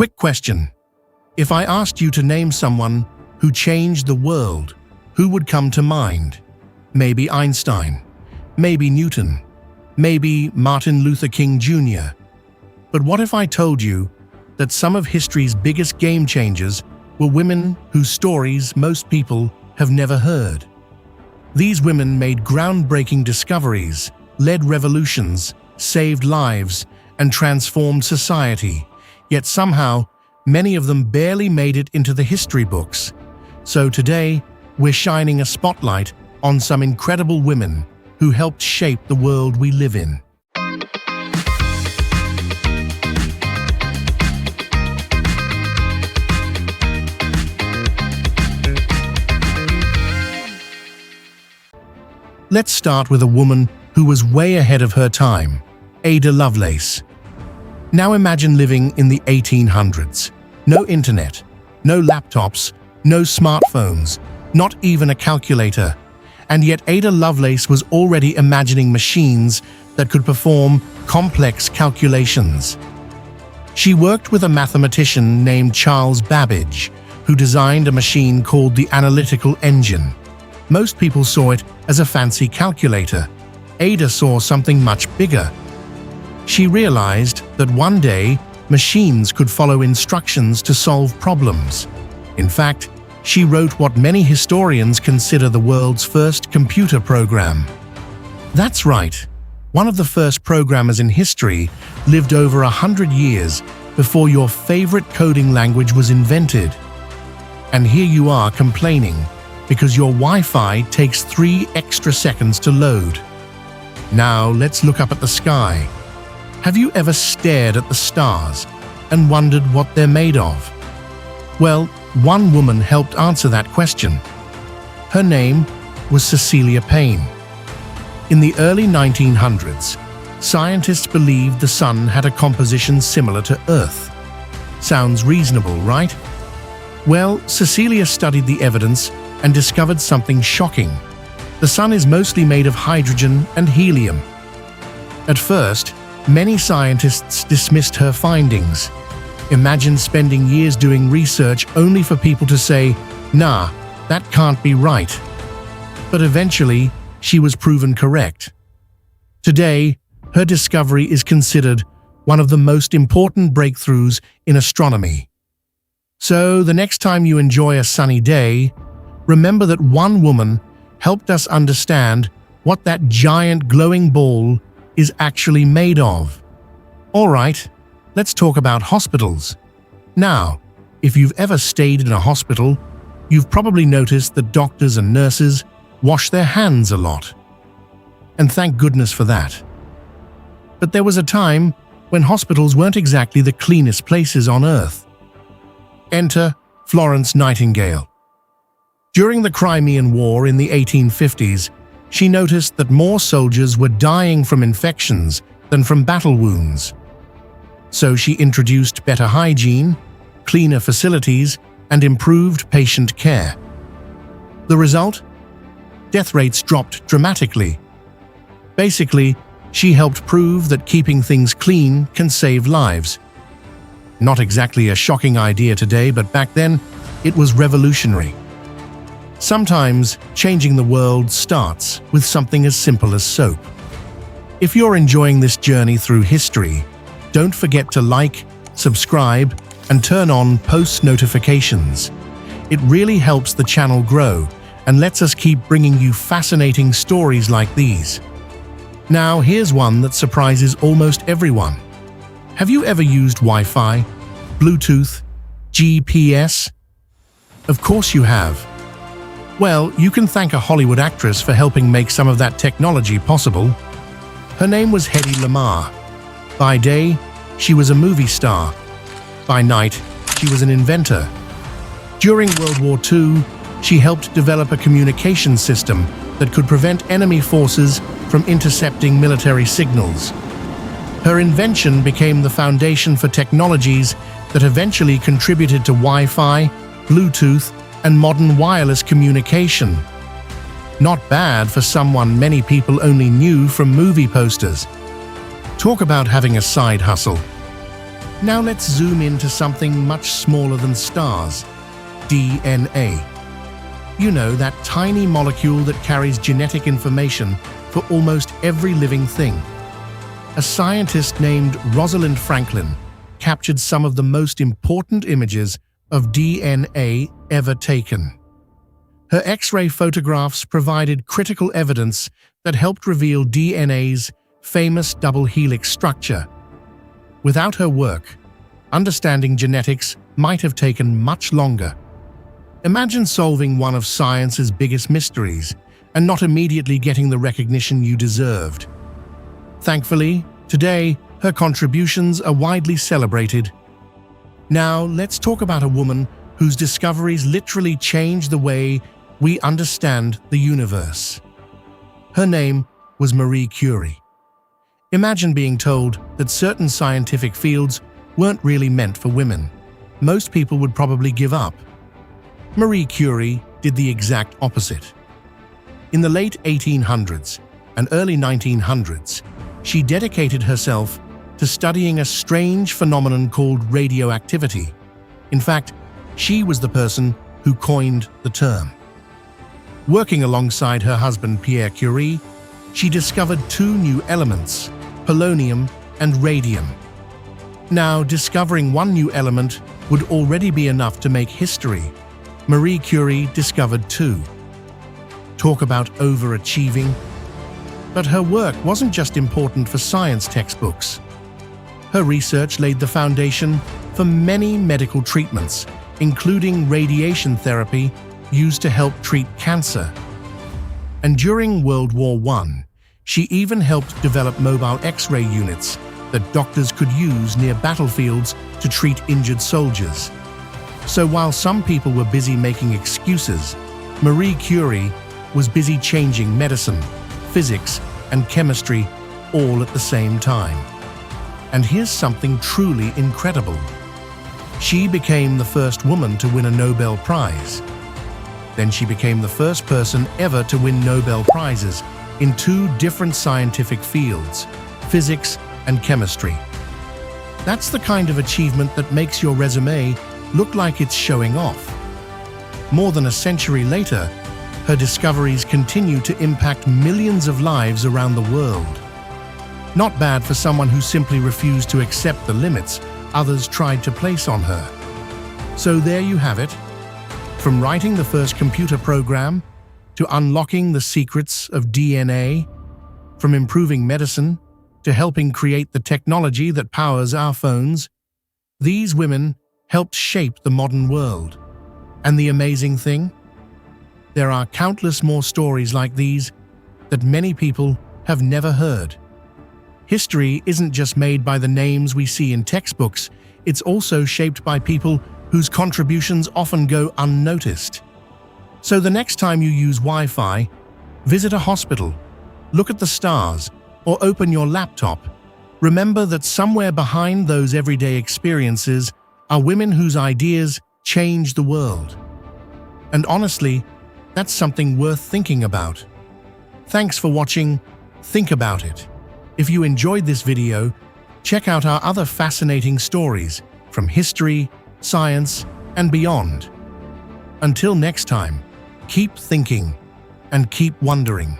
Quick question. If I asked you to name someone who changed the world, who would come to mind? Maybe Einstein, maybe Newton, maybe Martin Luther King Jr. But what if I told you that some of history's biggest game changers were women whose stories most people have never heard? These women made groundbreaking discoveries, led revolutions, saved lives, and transformed society, yet somehow many of them barely made it into the history books. So today, we're shining a spotlight on some incredible women who helped shape the world we live in. Let's start with a woman who was way ahead of her time, Ada Lovelace. Now imagine living in the 1800s. No internet, no laptops, no smartphones, not even a calculator. And yet Ada Lovelace was already imagining machines that could perform complex calculations. She worked with a mathematician named Charles Babbage, who designed a machine called the analytical engine. Most people saw it as a fancy calculator. Ada saw something much bigger. She realized that one day, machines could follow instructions to solve problems. In fact, she wrote what many historians consider the world's first computer program. That's right. One of the first programmers in history lived over 100 years before your favorite coding language was invented. And here you are complaining because your Wi-Fi takes 3 extra seconds to load. Now let's look up at the sky. Have you ever stared at the stars and wondered what they're made of? Well, one woman helped answer that question. Her name was Cecilia Payne. In the early 1900s, scientists believed the sun had a composition similar to Earth. Sounds reasonable, right? Well, Cecilia studied the evidence and discovered something shocking. The sun is mostly made of hydrogen and helium. At first, many scientists dismissed her findings. Imagine spending years doing research only for people to say, "Nah, that can't be right." But eventually, she was proven correct. Today, her discovery is considered one of the most important breakthroughs in astronomy. So, the next time you enjoy a sunny day, remember that one woman helped us understand what that giant glowing ball is actually made of. All right, let's talk about hospitals. Now, if you've ever stayed in a hospital, you've probably noticed that doctors and nurses wash their hands a lot. And thank goodness for that. But there was a time when hospitals weren't exactly the cleanest places on Earth. Enter Florence Nightingale. During the Crimean War in the 1850s, she noticed that more soldiers were dying from infections than from battle wounds. So she introduced better hygiene, cleaner facilities, and improved patient care. The result? Death rates dropped dramatically. Basically, she helped prove that keeping things clean can save lives. Not exactly a shocking idea today, but back then, it was revolutionary. Sometimes, changing the world starts with something as simple as soap. If you're enjoying this journey through history, don't forget to like, subscribe, and turn on post notifications. It really helps the channel grow and lets us keep bringing you fascinating stories like these. Now, here's one that surprises almost everyone. Have you ever used Wi-Fi, Bluetooth, GPS? Of course you have. Well, you can thank a Hollywood actress for helping make some of that technology possible. Her name was Hedy Lamarr. By day, she was a movie star. By night, she was an inventor. During World War II, she helped develop a communication system that could prevent enemy forces from intercepting military signals. Her invention became the foundation for technologies that eventually contributed to Wi-Fi, Bluetooth, and modern wireless communication. Not bad for someone many people only knew from movie posters. Talk about having a side hustle. Now let's zoom into something much smaller than stars: DNA. You know, that tiny molecule that carries genetic information for almost every living thing. A scientist named Rosalind Franklin captured some of the most important images of DNA ever taken. Her X-ray photographs provided critical evidence that helped reveal DNA's famous double helix structure. Without her work, understanding genetics might have taken much longer. Imagine solving one of science's biggest mysteries and not immediately getting the recognition you deserved. Thankfully, today, her contributions are widely celebrated. Now, let's talk about a woman whose discoveries literally changed the way we understand the universe. Her name was Marie Curie. Imagine being told that certain scientific fields weren't really meant for women. Most people would probably give up. Marie Curie did the exact opposite. In the late 1800s and early 1900s, she dedicated herself to studying a strange phenomenon called radioactivity. In fact, she was the person who coined the term. Working alongside her husband Pierre Curie, she discovered two new elements: polonium and radium. Now, discovering one new element would already be enough to make history. Marie Curie discovered two. Talk about overachieving. But her work wasn't just important for science textbooks. Her research laid the foundation for many medical treatments, including radiation therapy used to help treat cancer. And during World War I, she even helped develop mobile X-ray units that doctors could use near battlefields to treat injured soldiers. So while some people were busy making excuses, Marie Curie was busy changing medicine, physics, and chemistry all at the same time. And here's something truly incredible. She became the first woman to win a Nobel Prize. Then she became the first person ever to win Nobel Prizes in two different scientific fields, physics and chemistry. That's the kind of achievement that makes your resume look like it's showing off. More than a century later, her discoveries continue to impact millions of lives around the world. Not bad for someone who simply refused to accept the limits others tried to place on her. So there you have it. From writing the first computer program to unlocking the secrets of DNA, from improving medicine to helping create the technology that powers our phones, these women helped shape the modern world. And the amazing thing? There are countless more stories like these that many people have never heard. History isn't just made by the names we see in textbooks, it's also shaped by people whose contributions often go unnoticed. So the next time you use Wi-Fi, visit a hospital, look at the stars, or open your laptop, remember that somewhere behind those everyday experiences are women whose ideas change the world. And honestly, that's something worth thinking about. Thanks for watching. Think about it. If you enjoyed this video, check out our other fascinating stories from history, science, and beyond. Until next time, keep thinking and keep wondering.